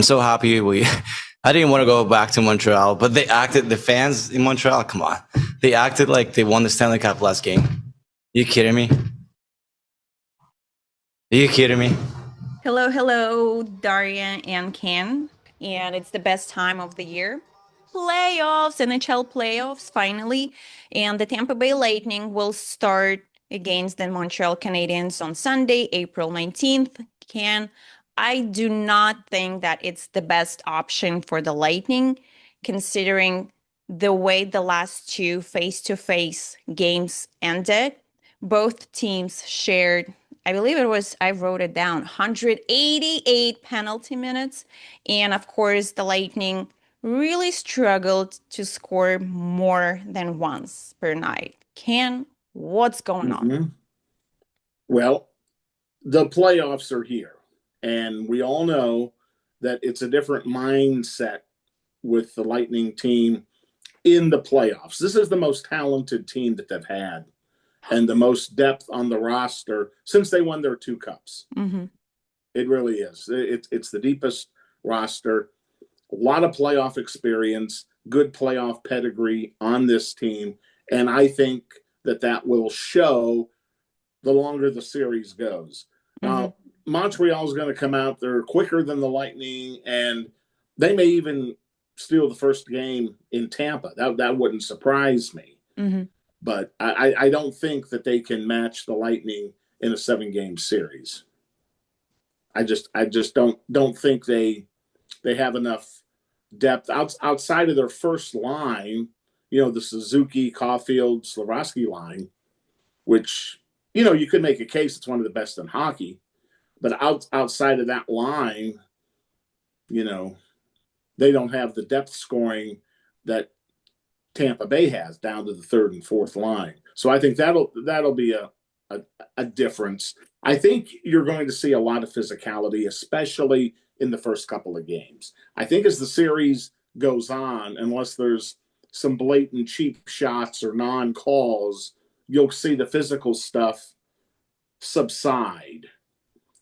I'm so happy we. I didn't want to go back to Montreal, but the fans in Montreal, come on. They acted like they won the Stanley Cup last game. You kidding me? Are you kidding me? Hello, hello, Daria and Ken. And it's the best time of the year. Playoffs, NHL playoffs, finally. And the Tampa Bay Lightning will start against the Montreal Canadiens on Sunday, April 19th. Ken, I do not think that it's the best option for the Lightning, considering the way the last two face-to-face games ended. Both teams shared, I believe it was, I wrote it down, 188 penalty minutes. And of course, the Lightning really struggled to score more than once per night. Ken, what's going on? Mhm. Well, the playoffs are here, and we all know that it's a different mindset with the Lightning team in the playoffs. This is the most talented team that they've had and the most depth on the roster since they won their two cups. Mm-hmm. It really is. It's the deepest roster, a lot of playoff experience, good playoff pedigree on this team, and I think that will show the longer the series goes. Now, Montreal's going to come out. They're quicker than the Lightning, and they may even steal the first game in Tampa. That wouldn't surprise me. Mm-hmm. But I don't think that they can match the Lightning in a 7-game series. I just don't think they have enough depth outside of their first line. You know, the Suzuki, Caulfield, Slavarsky line, which you could make a case it's one of the best in hockey. But outside of that line, they don't have the depth scoring that Tampa Bay has down to the third and fourth line. So I think that'll be a difference. I think you're going to see a lot of physicality, especially in the first couple of games. I think as the series goes on, unless there's some blatant cheap shots or non-calls, you'll see the physical stuff subside.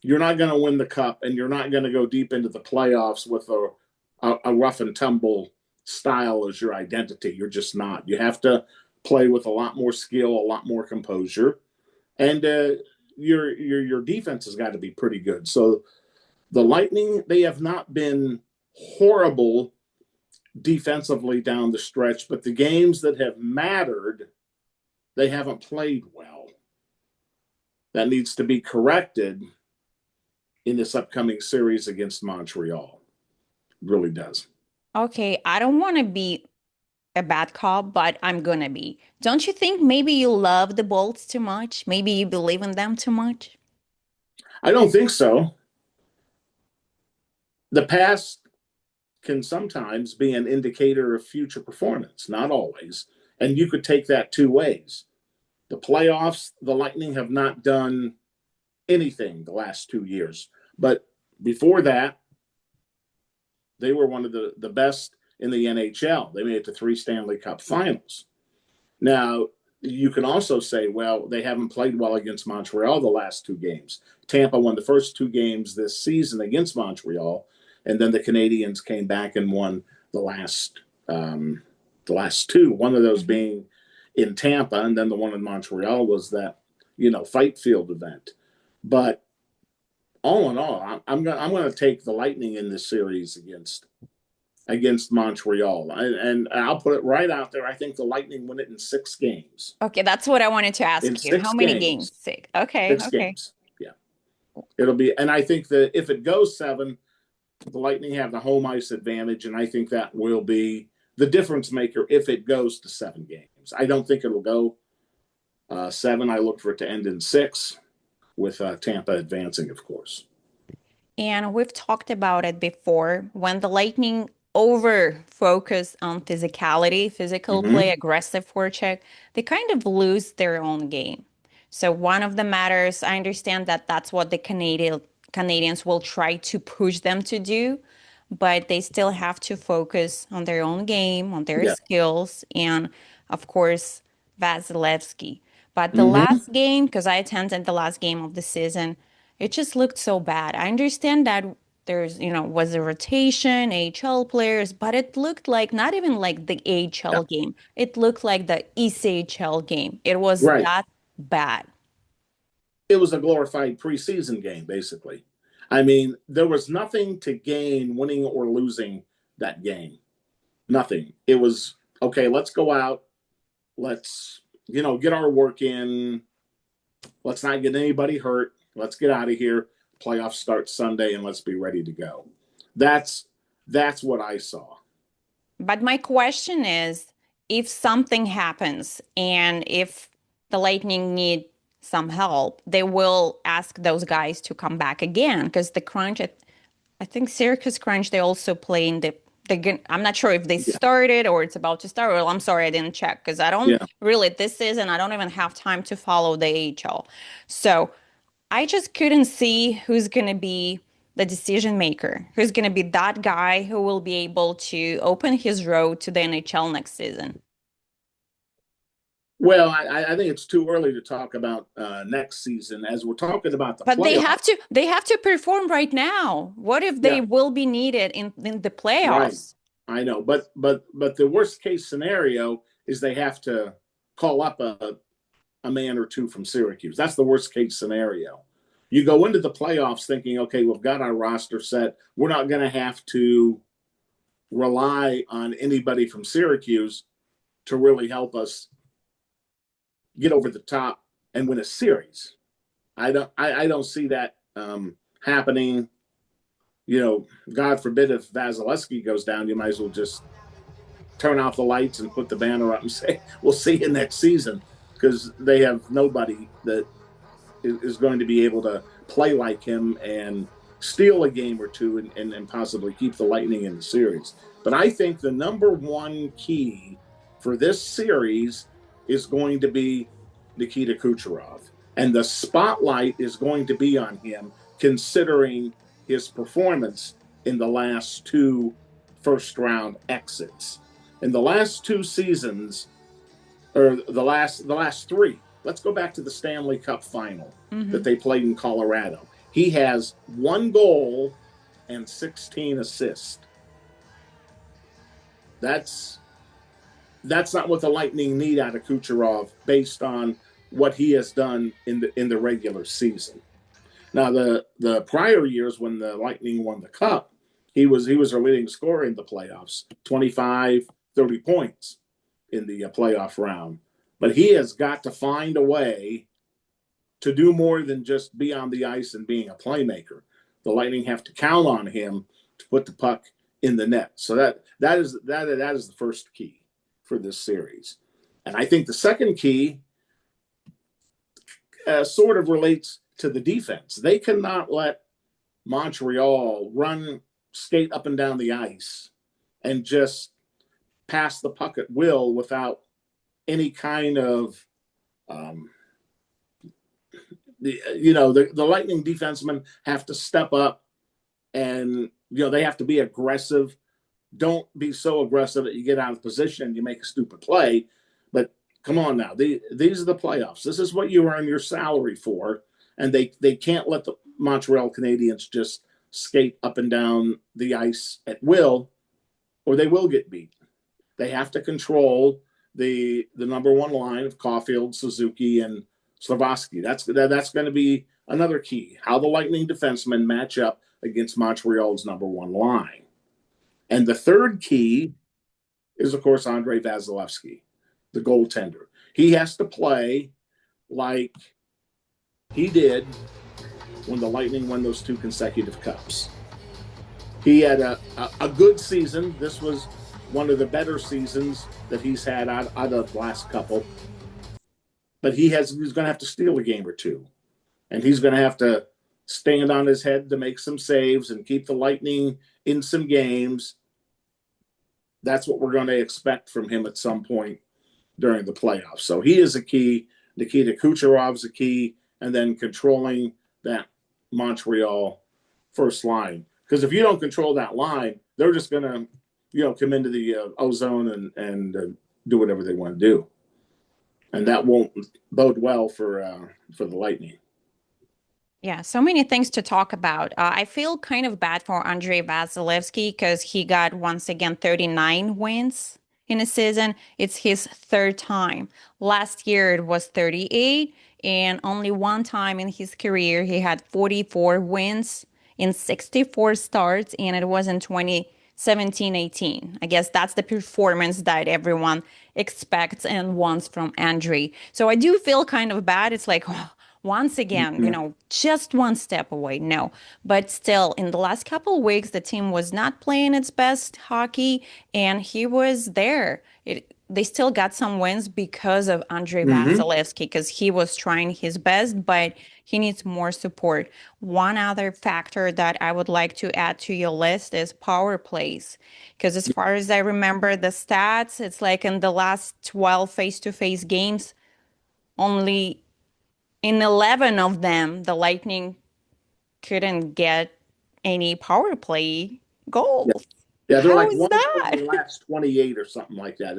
You're not going to win the cup, and you're not going to go deep into the playoffs with a rough and tumble style as your identity. You're just not. You have to play with a lot more skill, a lot more composure, and your defense has got to be pretty good. So the Lightning, they have not been horrible defensively down the stretch, but the games that have mattered, they haven't played well. That needs to be corrected in this upcoming series against Montreal. It really does. Okay, I don't want to be a bad cop, but I'm gonna be. Don't you think maybe you love the Bolts too much? Maybe you believe in them too much? I don't think so. The past can sometimes be an indicator of future performance, not always. And you could take that two ways. The playoffs, the Lightning have not done anything the last 2 years. But before that, they were one of the best in the NHL. They made it to 3 Stanley Cup finals. Now, you can also say, well, they haven't played well against Montreal the last 2 games. Tampa won the first 2 games this season against Montreal, and then the Canadiens came back and won the last 2. One of those being in Tampa, and then the one in Montreal was that fight field event. But all in all, I'm going to take the Lightning in this series against Montreal, and I'll put it right out there. I think the Lightning win it in 6 games. Okay, that's what I wanted to ask In you. 6 How many games. games? 6. Okay, 6 okay. games. Yeah, it'll be, and I think that if it goes 7, the Lightning have the home ice advantage, and I think that will be the difference maker if it goes to 7 games. I don't think it'll go 7. I look for it to end in 6, with Tampa advancing, of course. And we've talked about it before. When the Lightning over focus on physicality, physical play, aggressive forecheck, they kind of lose their own game. So one of the matters, I understand that that's what the Canadians will try to push them to do, but they still have to focus on their own game, on their skills, and of course, Vasilevsky. But the last game, because I attended the last game of the season, it just looked so bad. I understand that there's, was a rotation, AHL players, but it looked like not even like the Yeah. AHL game. It looked like the ECHL game. It was Right. that bad. It was a glorified preseason game, basically. I mean, there was nothing to gain winning or losing that game. Nothing. It was, okay, let's go out. Let's, get our work in. Let's not get anybody hurt. Let's get out of here. Playoffs start Sunday, and let's be ready to go. That's what I saw. But my question is, if something happens and if the Lightning need some help, they will ask those guys to come back again because the Crunch, I think Syracuse Crunch, they also play in I'm not sure if they Yeah. started or it's about to start. Well, I'm sorry, I didn't check because I don't Yeah. really, this season, I don't even have time to follow the AHL. So I just couldn't see who's going to be the decision maker, who's going to be that guy who will be able to open his road to the NHL next season. Well, I think it's too early to talk about next season as we're talking about the But playoffs. they have to perform right now. What if they Yeah. will be needed in the Right. playoffs? I know, but the worst case scenario is they have to call up a man or two from Syracuse. That's the worst case scenario. You go into the playoffs thinking, okay, we've got our roster set. We're not going to have to rely on anybody from Syracuse to really help us get over the top and win a series. I don't see that happening. God forbid if Vasilevsky goes down, you might as well just turn off the lights and put the banner up and say, we'll see you next season, because they have nobody that is going to be able to play like him and steal a game or two and possibly keep the Lightning in the series. But I think the number one key for this series is going to be Nikita Kucherov. And the spotlight is going to be on him, considering his performance in the last two first-round exits. In the last two seasons, or the last three, let's go back to the Stanley Cup final that they played in Colorado. He has 1 goal and 16 assists. That's not what the Lightning need out of Kucherov based on what he has done in the regular season. Now, the prior years when the Lightning won the Cup, he was their leading scorer in the playoffs, 25, 30 points in the playoff round. But he has got to find a way to do more than just be on the ice and being a playmaker. The Lightning have to count on him to put the puck in the net. So that is the first key for this series. And I think the second key sort of relates to the defense. They cannot let Montreal skate up and down the ice and just pass the puck at will without any kind of the Lightning defensemen have to step up and they have to be aggressive. Don't be so aggressive that you get out of position and you make a stupid play. But come on now, these are the playoffs. This is what you earn your salary for, and they can't let the Montreal Canadiens just skate up and down the ice at will, or they will get beat. They have to control the number one line of Caulfield, Suzuki, and Slavaski. That's going to be another key, how the Lightning defensemen match up against Montreal's number one line. And the third key is, of course, Andrei Vasilevsky, the goaltender. He has to play like he did when the Lightning won those 2 consecutive cups. He had a good season. This was one of the better seasons that he's had out of the last couple. But he's going to have to steal a game or two. And he's going to have to stand on his head to make some saves and keep the Lightning in some games. That's what we're going to expect from him at some point during the playoffs. So he is a key. Nikita Kucherov's a key. And then controlling that Montreal first line. Because if you don't control that line, they're just going to, come into the ozone and do whatever they want to do. And that won't bode well for the Lightning. Yeah, so many things to talk about. I feel kind of bad for Andrei Vasilevsky because he got once again 39 wins in a season. It's his third time. Last year it was 38, and only one time in his career he had 44 wins in 64 starts, and it was in 2017-18. I guess that's the performance that everyone expects and wants from Andrei. So I do feel kind of bad. It's like, once again, Mhm. just one step away. No, but still, in the last couple of weeks, the team was not playing its best hockey, and he was there. They still got some wins because of Andrei Mhm. Vasilevsky, because he was trying his best, but he needs more support. One other factor that I would like to add to your list is power plays. Because as far as I remember the stats, it's like in the last 12 face-to-face games, only in 11 of them, the Lightning couldn't get any power play Yeah. goals. Yeah, they're How like is one of that? the last 28 or something like that.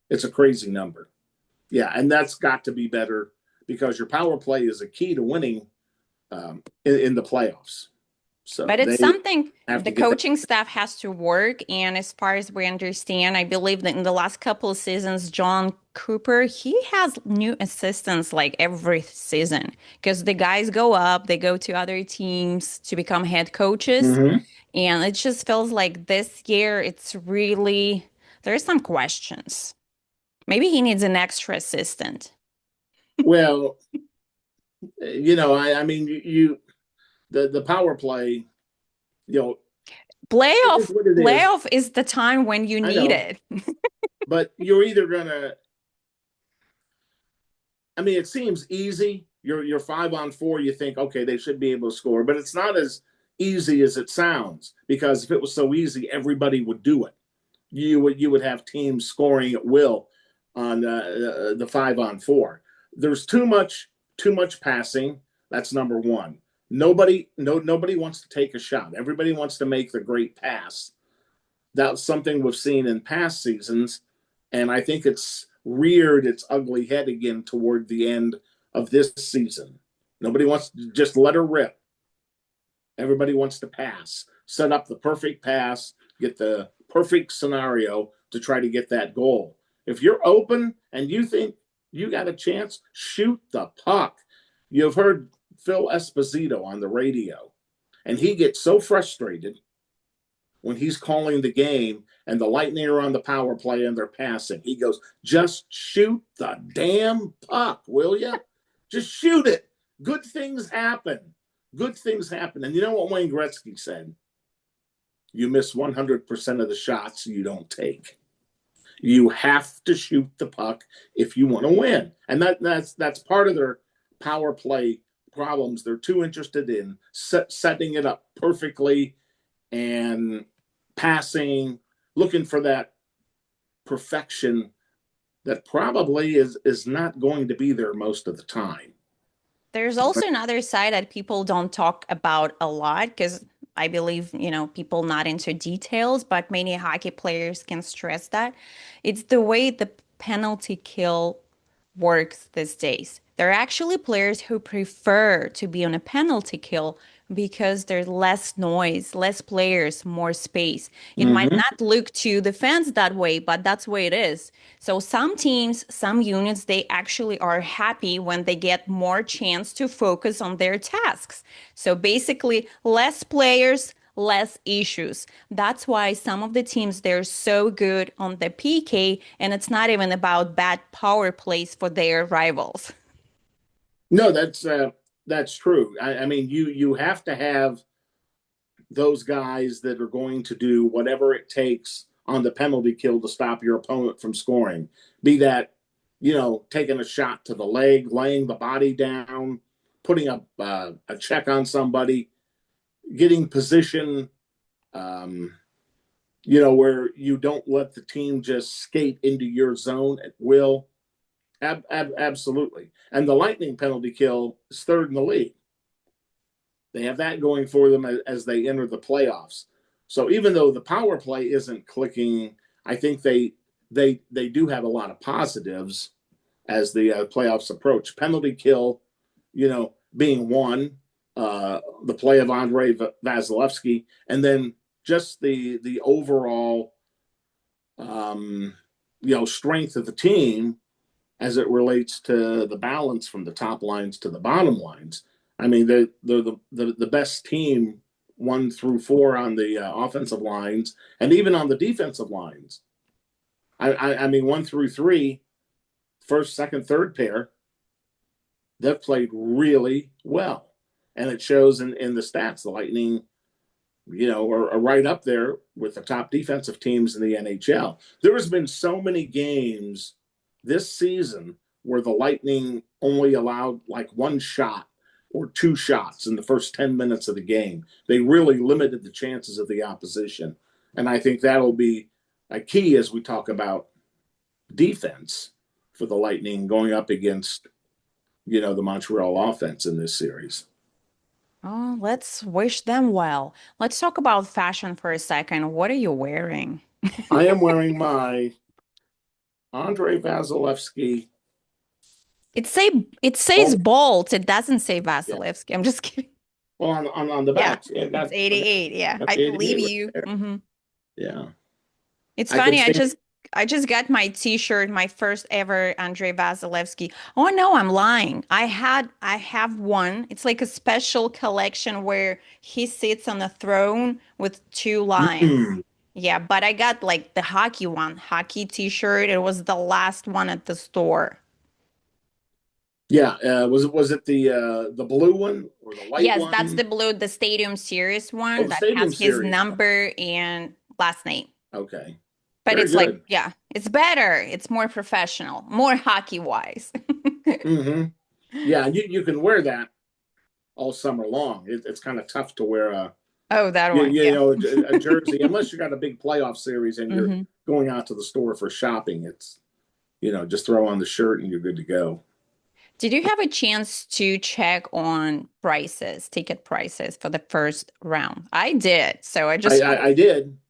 It's a crazy number. Yeah, and that's got to be better because your power play is a key to winning in the playoffs. So But it's they something have the to get that. coaching staff has to work. And as far as we understand, I believe that in the last couple of seasons, John Cooper, he has new assistants like every season because the guys go up, they go to other teams to become head coaches. Mhm. And it just feels like this year, it's really, there's some questions. Maybe he needs an extra assistant. Well, I mean, the power play, you know, it is Playoff, what it is. playoff is the time when you I need know, it. but you're either gonna. I mean, it seems easy. You're 5-on-4. You think, okay, they should be able to score, but it's not as easy as it sounds because if it was so easy, everybody would do it. You would have teams scoring at will on the 5-on-4. There's too much passing. That's number one. Nobody wants to take a shot. Everybody wants to make the great pass. That's something we've seen in past seasons, and I think it's reared its ugly head again toward the end of this season. Nobody wants to just let her rip. Everybody wants to pass, set up the perfect pass, get the perfect scenario to try to get that goal. If you're open and you think you got a chance, shoot the puck. You've heard Phil Esposito on the radio, and he gets so frustrated when he's calling the game and the Lightning are on the power play and they're passing. He goes, just shoot the damn puck, will you? Just shoot it. Good things happen. Good things happen. And you know what Wayne Gretzky said? You miss 100% of the shots you don't take. You have to shoot the puck if you want to win. And that's part of their power play problems. They're too interested in setting it up perfectly and passing, looking for that perfection that probably is not going to be there most of the time. There's also another side that people don't talk about a lot because I believe, people not into details, but many hockey players can stress that. It's the way the penalty kill works these days. There are actually players who prefer to be on a penalty kill because there's less noise, less players, more space. It might Mm-hmm. not look to the fans that way, but that's the way it is. So some teams, some units, they actually are happy when they get more chance to focus on their tasks. So basically, less players, less issues. That's why some of the teams they're so good on the PK, and it's not even about bad power plays for their rivals. No, that's true. I mean, you have to have those guys that are going to do whatever it takes on the penalty kill to stop your opponent from scoring. Be that, taking a shot to the leg, laying the body down, putting a check on somebody, getting position, um, where you don't let the team just skate into your zone at will. Absolutely. And the Lightning penalty kill is third in the league. They have that going for them as they enter the playoffs. So even though the power play isn't clicking, I think they do have a lot of positives as the playoffs approach. Penalty kill, being one, the play of Andrei Vasilevsky, and then just the overall strength of the team as it relates to the balance from the top lines to the bottom lines. I mean, they're the best team 1 through 4 on the offensive lines, and even on the defensive lines. I mean, 1 through 3, first, second, third pair, they've played really well. And it shows in the stats. The Lightning, are right up there with the top defensive teams in the NHL. There has been so many games this season where the Lightning only allowed like 1 shot or 2 shots in the first 10 minutes of the game. They really limited the chances of the opposition. And I think that'll be a key as we talk about defense for the Lightning going up against, the Montreal offense in this series. Oh, let's wish them well. Let's talk about fashion for a second. What are you wearing? I am wearing my Andrei Vasilevsky. It says Bolt. It doesn't say Vasilevsky. Yeah. I'm just kidding. Well, on the back, it's 88. Yeah, I believe you. Mm-hmm. Yeah, it's funny. I just got my T-shirt, my first ever Andrei Vasilevsky. Oh no, I'm lying. I have one. It's like a special collection where he sits on a throne with 2 lions. Yeah, but I got like the hockey T-shirt. It was the last one at the store. Yeah, was it the blue one or the white one? Yes, that's the blue, the Stadium Series one that has his number and last name. Okay. But it's good. It's better. It's more professional, more hockey-wise. Mm-hmm. Yeah, you can wear that all summer long. It's kind of tough to wear that one. A jersey, unless you got a big playoff series and you're going out to the store for shopping. It's, just throw on the shirt and you're good to go. Did you have a chance to check on ticket prices for the first round? I did. So I did.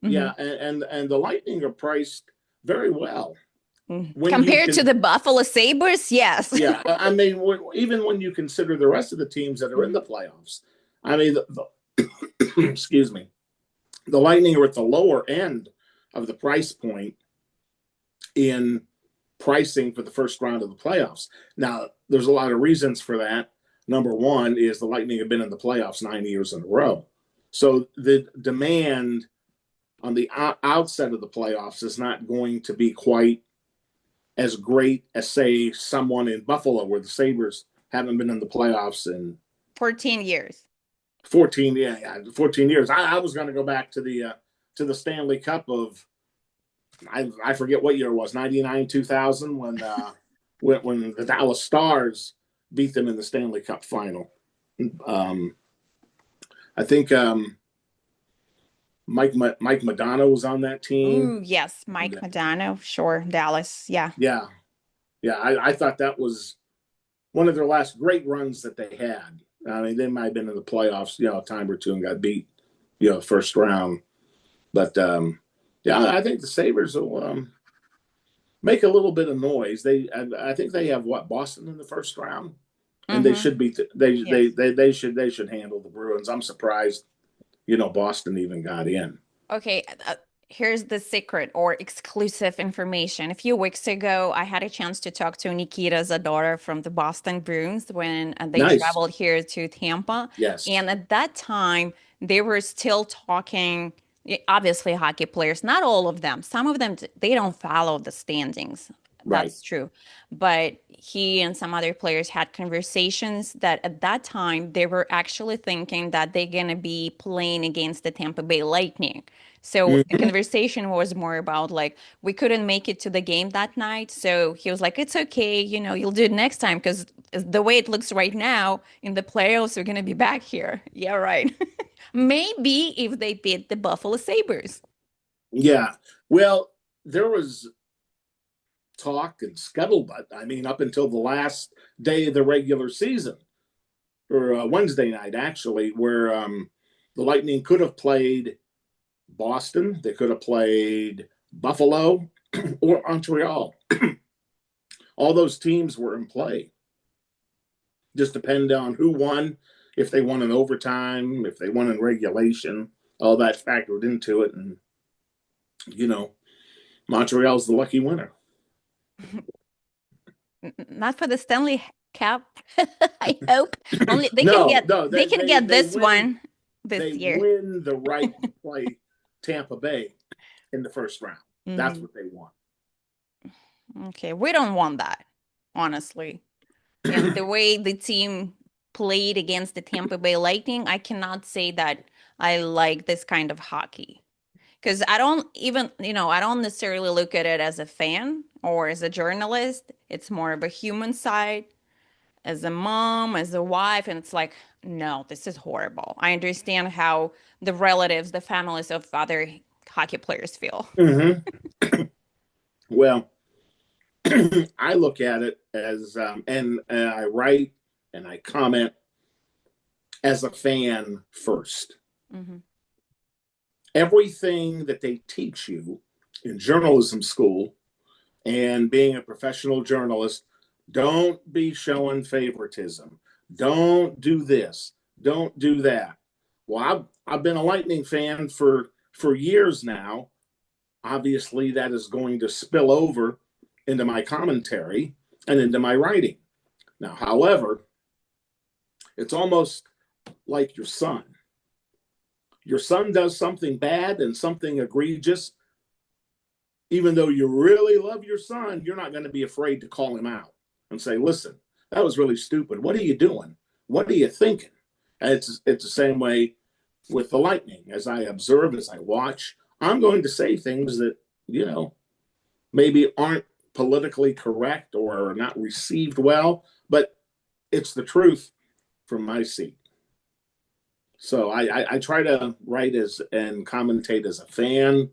Mm-hmm. Yeah. And the Lightning are priced very well. Compared to the Buffalo Sabres, yes. Yeah. I mean, even when you consider the rest of the teams that are in the playoffs, I mean, excuse me, the Lightning are at the lower end of the price point in pricing for the first round of the playoffs. Now, there's a lot of reasons for that. Number one is the Lightning have been in the playoffs 9 years in a row. So the demand on the outset of the playoffs is not going to be quite as great as, say, someone in Buffalo where the Sabres haven't been in the playoffs in 14 years. 14 years. I was going to go back to the Stanley Cup of I forget what year it was, 99, 2000, when the Dallas Stars beat them in the Stanley Cup final. I think Mike Modano was on that team. Ooh, yes, Mike Modano, sure, Dallas, yeah. Yeah. I thought that was one of their last great runs that they had. I mean, they might have been in the playoffs, a time or two and got beat, first round. But I think the Sabres will make a little bit of noise. I think they have Boston in the first round, and they should be. They should handle the Bruins. I'm surprised, Boston even got in. Okay, here's the secret or exclusive information. A few weeks ago, I had a chance to talk to Nikita Zadorov from the Boston Bruins when they traveled here to Tampa. Yes, and at that time they were still talking. Obviously, hockey players, not all of them. Some of them, they don't follow the standings. That's true. But he and some other players had conversations that at that time, they were actually thinking that they're going to be playing against the Tampa Bay Lightning. So the conversation was more about like, we couldn't make it to the game that night. So he was like, it's okay. You'll do it next time because the way it looks right now in the playoffs, we're going to be back here. Yeah, right. Maybe if they beat the Buffalo Sabres. Yeah. Well, there was talk and scuttlebutt. I mean, up until the last day of the regular season, or Wednesday night, actually, where the Lightning could have played Boston. They could have played Buffalo or Montreal. All those teams were in play. Just depend on who won if they won in overtime, if they won in regulation, all that factored into it. And, you know, Montreal's the lucky winner. Not for the Stanley Cup. I hope only No, they can get this win, one this they year. win the right to play Tampa Bay in the first round. That's what they want. Okay, we don't want that, honestly. And the way the team played against the Tampa Bay Lightning, I cannot say that I like this kind of hockey. Because I don't even, I don't necessarily look at it as a fan or as a journalist. It's more of a human side, as a mom, as a wife. And it's like, no, this is horrible. I understand how the relatives, the families of other hockey players feel. Well, I look at it as, and I write and I comment as a fan first. Everything that they teach you in journalism school and being a professional journalist, don't be showing favoritism. Don't do this. Don't do that. Well, I've been a Lightning fan for years now. Obviously, that is going to spill over into my commentary and into my writing. Now, however, it's almost like your son. Your son does something bad and something egregious. Even though you really love your son, you're not going to be afraid to call him out and say, listen, that was really stupid. What are you doing? What are you thinking? And it's the same way with the Lightning. As I observe, as I watch, I'm going to say things that, maybe aren't politically correct or are not received well, but it's the truth from my seat. So I try to write and commentate as a fan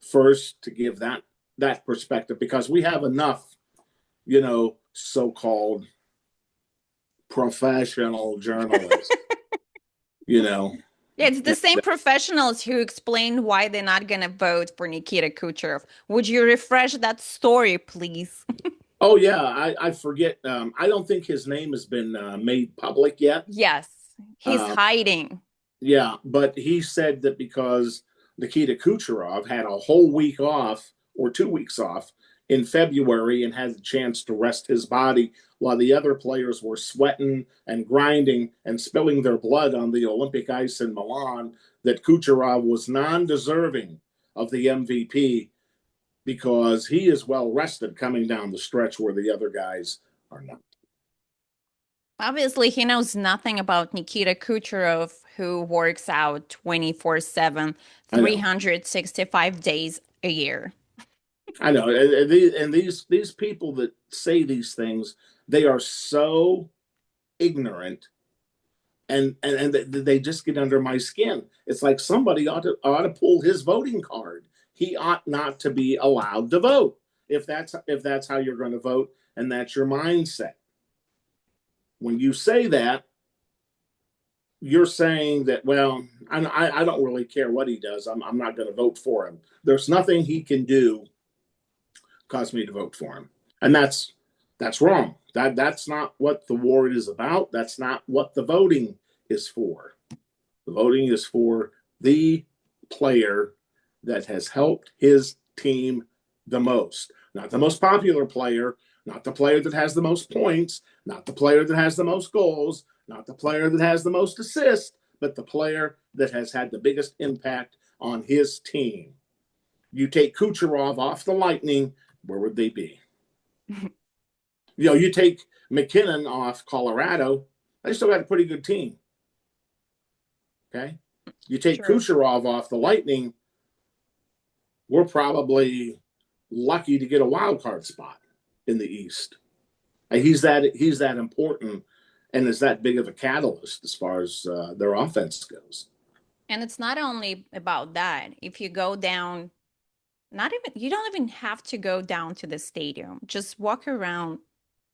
first to give that perspective, because we have enough, so-called professional journalists, Yeah, it's the same professionals who explained why they're not going to vote for Nikita Kucherov. Would you refresh that story, please? Oh, yeah, I forget. I don't think his name has been made public yet. Yes, he's hiding. Yeah, but he said that because Nikita Kucherov had a whole week off or 2 weeks off in February and had the chance to rest his body while the other players were sweating and grinding and spilling their blood on the Olympic ice in Milan, that Kucherov was non-deserving of the MVP because he is well rested coming down the stretch where the other guys are not. Obviously, he knows nothing about Nikita Kucherov, who works out 24/7, 365 days a year. I know, and these people that say these things, they are so ignorant, and they just get under my skin. It's like somebody ought to pull his voting card. He ought not to be allowed to vote if that's how you're going to vote and that's your mindset. When you say that, you're saying that, well, I don't really care what he does. I'm not going to vote for him. There's nothing he can do cause me to vote for him, and that's wrong. That's not what the award is about. That's not what the voting is for. The voting is for the player that has helped his team the most, not the most popular player, not the player that has the most points, not the player that has the most goals, not the player that has the most assists, but the player that has had the biggest impact on his team. You take Kucherov off the Lightning, where would they be? You take McKinnon off Colorado, they still got a pretty good team. Okay? You take Kucherov off the Lightning, we're probably lucky to get a wild card spot in the East. And he's that important and is that big of a catalyst as far as their offense goes. And it's not only about that. If you go down, you don't even have to go down to the stadium. Just walk around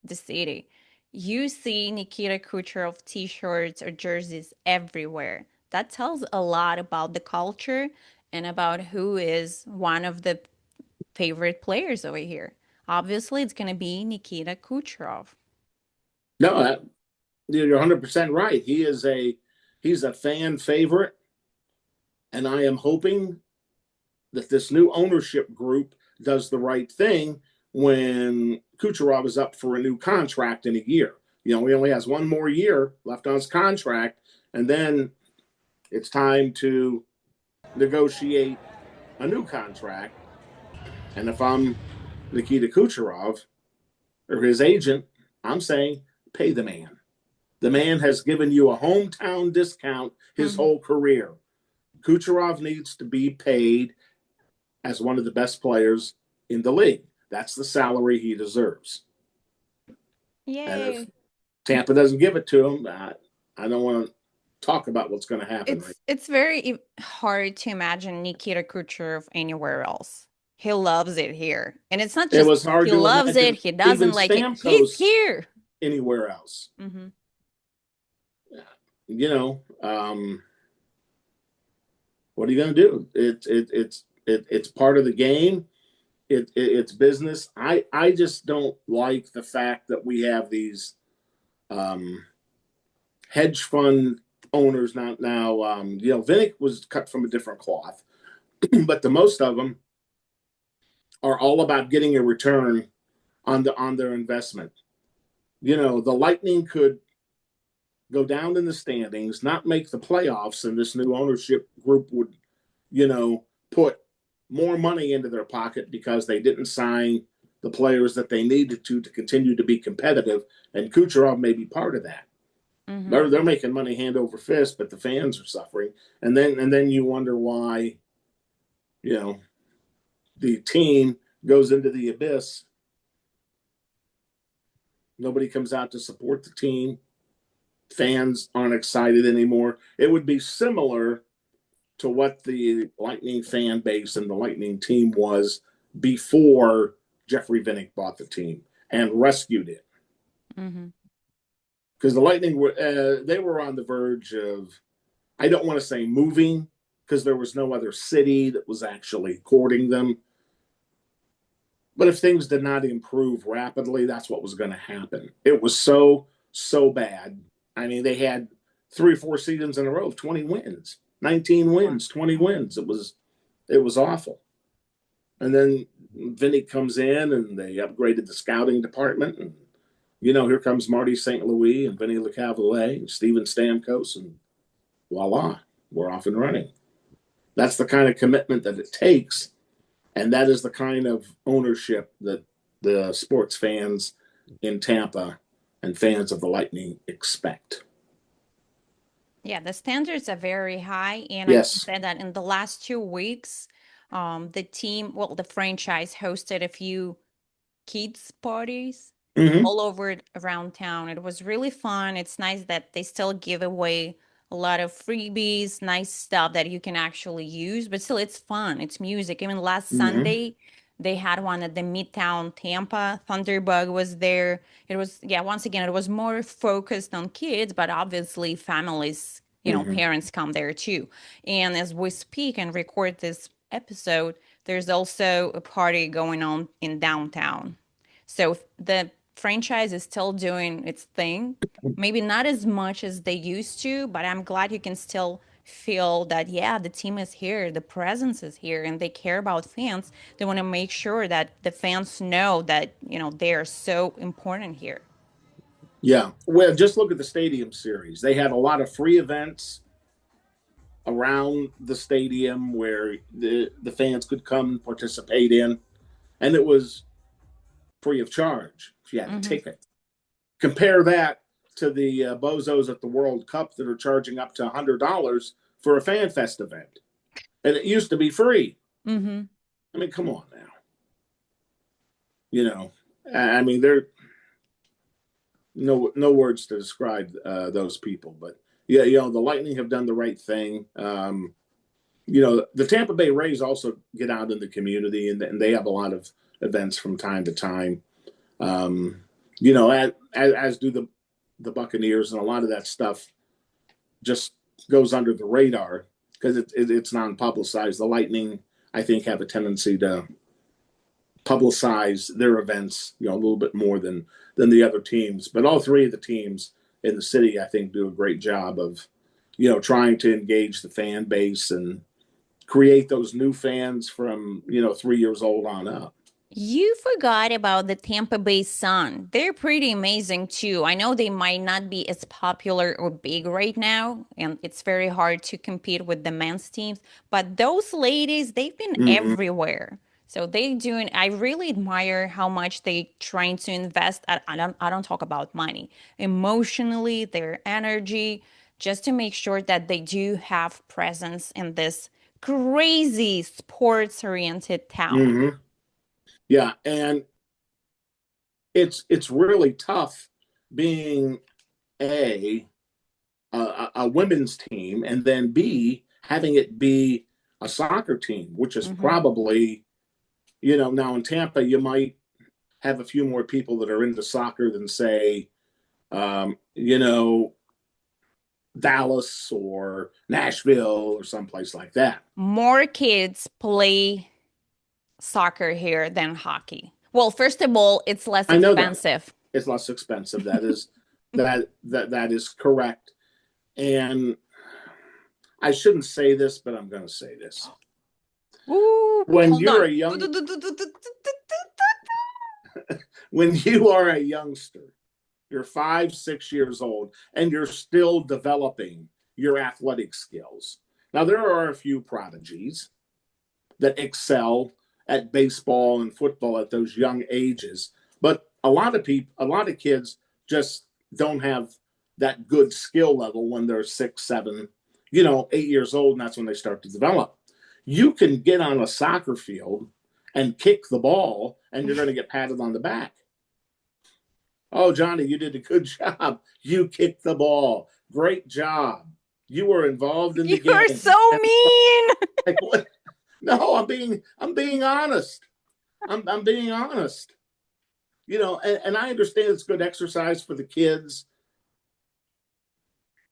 the city. You see Nikita Kucherov t-shirts or jerseys everywhere. That tells a lot about the culture and about who is one of the favorite players over here. Obviously, it's going to be Nikita Kucherov. No, You're 100% right. He's a fan favorite, and I am hoping that this new ownership group does the right thing when Kucherov is up for a new contract in a year. He only has one more year left on his contract, and then it's time to negotiate a new contract. And if I'm Nikita Kucherov or his agent, I'm saying pay the man. The man has given you a hometown discount his whole career. Kucherov needs to be paid as one of the best players in the league. That's the salary he deserves. And if Yay. Tampa doesn't give it to him, I don't want to talk about what's going to happen. It's very hard to imagine Nikita Kucherov anywhere else. He loves it here. And it's not It just was hard he to loves imagine it, he doesn't even like it. He's Stamkos here. anywhere else. Mm-hmm. What are you going to do? It's part of the game. It's business. I just don't like the fact that we have these hedge fund owners now. Vinnick was cut from a different cloth, but the most of them are all about getting a return on their investment. The Lightning could go down in the standings, not make the playoffs, and this new ownership group would, put more money into their pocket because they didn't sign the players that they needed to continue to be competitive. And Kucherov may be part of that. Mm-hmm. They're making money hand over fist, but the fans are suffering. And then you wonder why, the team goes into the abyss. Nobody comes out to support the team. Fans aren't excited anymore. It would be similar to what the Lightning fan base and the Lightning team was before Jeffrey Vinnick bought the team and rescued it. Because the Lightning they were on the verge of, I don't want to say moving, because there was no other city that was actually courting them. But if things did not improve rapidly, that's what was going to happen. It was so bad. I mean, they had 3 or 4 seasons in a row of 20 wins, 19 wins, 20 wins. It was awful. And then Vinny comes in and they upgraded the scouting department. And, here comes Marty St. Louis and Vinny LeCavalier and Steven Stamkos, and voila, we're off and running. That's the kind of commitment that it takes. And that is the kind of ownership that the sports fans in Tampa and fans of the Lightning expect. Yeah, the standards are very high. And yes. I said that in the last 2 weeks, the franchise hosted a few kids parties all over around town. It was really fun. It's nice that they still give away a lot of freebies, nice stuff that you can actually use, but still it's fun. It's music. Even last Sunday, they had one at the Midtown Tampa. Thunderbug was there. It was, once again, it was more focused on kids, but obviously families, parents come there too. And as we speak and record this episode, there's also a party going on in downtown. So the franchise is still doing its thing. Maybe not as much as they used to, but I'm glad you can still feel that, the team is here, the presence is here, and they care about fans. They want to make sure that the fans know that, they are so important here. Yeah. Well, just look at the stadium series. They had a lot of free events around the stadium where the fans could come and participate in. And it was free of charge if you had a ticket. Compare that to the bozos at the World Cup that are charging up to $100 for a Fan Fest event. And it used to be free. I mean, come on now. I mean, there no words to describe those people. But, the Lightning have done the right thing. The Tampa Bay Rays also get out in the community, and they have a lot of events from time to time. As do the Buccaneers, and a lot of that stuff just goes under the radar because it's non-publicized. The Lightning, I think, have a tendency to publicize their events, a little bit more than the other teams. But all 3 of the teams in the city, I think, do a great job of, trying to engage the fan base and create those new fans from, 3 years old on up. You forgot about the Tampa Bay Sun. They're pretty amazing too. I know they might not be as popular or big right now, and it's very hard to compete with the men's teams, but those ladies, they've been Mm-hmm. everywhere. So they doing, I really admire how much they trying to invest. I don't talk about money, emotionally, their energy, just to make sure that they do have presence in this crazy sports-oriented town. Mm-hmm. Yeah, and it's really tough being a a women's team, and then B, having it be a soccer team, which is Hmm. probably, now in Tampa, you might have a few more people that are into soccer than, say, um, you know, Dallas or Nashville or someplace like that. More kids play soccer here than hockey. Well, first of all, it's less I know that expensive. it's less expensive. That is correct. And I shouldn't say this, but I'm going to say this. Ooh, When hold you're on. a young when you are a youngster, you're 5, 6 years old, and you're still developing your athletic skills. Now, there are a few prodigies that excel at baseball and football at those young ages, but a lot of kids just don't have that good skill level when they're 6, 7, 8 years old, and that's when they start to develop. You can get on a soccer field and kick the ball, and you're going to get patted on the back. Oh, Johnny, you did a good job. You kicked the ball. Great job. You were involved in the You're game. so mean. Like, what? No, I'm being honest. I'm being honest. And I understand it's good exercise for the kids,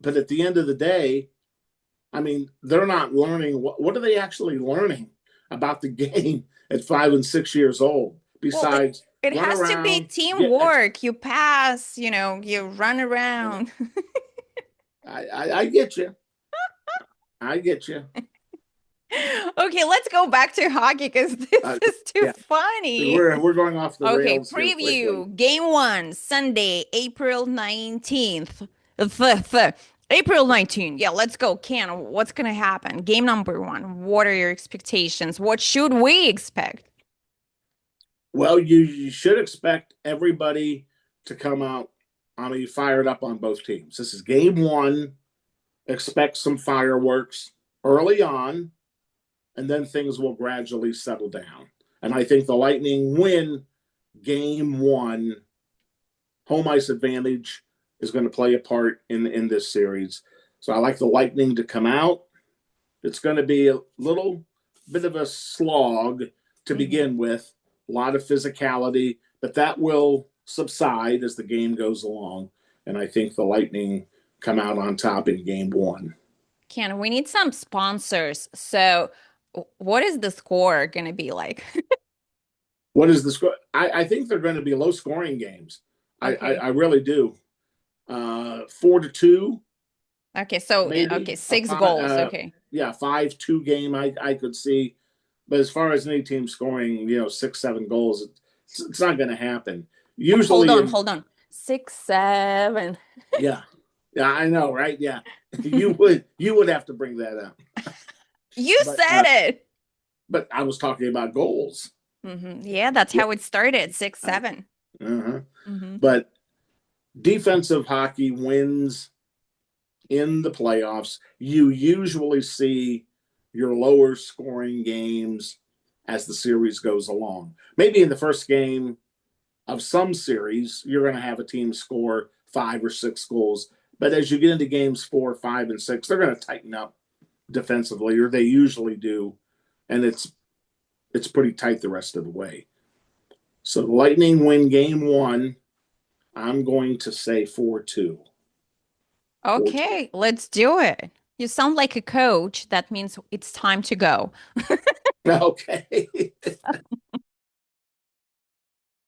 but at the end of the day, I mean, they're not learning. What are they actually learning about the game at 5 and 6 years old? Well, it, Besides, it run has to be around, get. teamwork. You pass, you run around. I get you. I get you. Okay, let's go back to hockey because this Uh, is too yeah, funny. we're going off the Okay, rails here quickly. preview game one, Sunday, April 19th. April 19th. Yeah, let's go. Ken, what's going to happen? Game number one. What are your expectations? What should we expect? Well, you should expect everybody to come out, fired up on both teams. This is game one. Expect some fireworks early on, and then things will gradually settle down. And I think the Lightning win game one. Home ice advantage is going to play a part in this series. So I like the Lightning to come out. It's going to be a little bit of a slog to Mhm. begin with, a lot of physicality, but that will subside as the game goes along. And I think the Lightning come out on top in game one. Ken, we need some sponsors. So, what is the score going to be like? What is the score? I think they're going to be low scoring games. I Okay. really do. 4-2, Okay, so okay, maybe a six five. goals. Okay. Yeah, 5-2 game. I could see, but as far as any team scoring, 6, 7 goals, it's not going to happen. Hold Usually, on, hold on. 6, 7. yeah, I know, right? Yeah, you would have to bring that up, You but said it. I was talking about goals. Yeah, that's Yeah, how it started. 6, I, 7. uh-huh. Mm-hmm. But defensive hockey wins in the playoffs. You usually see your lower scoring games as the series goes along. Maybe in the first game of some series, you're going to have a team score 5 or 6 goals. But as you get into games 4, 5, and 6, they're going to tighten up defensively, or they usually do, and it's pretty tight the rest of the way. So the Lightning win game one. I'm going to say 4-2. 4-2. Okay, let's do it. You sound like a coach. That means it's time to go. Okay.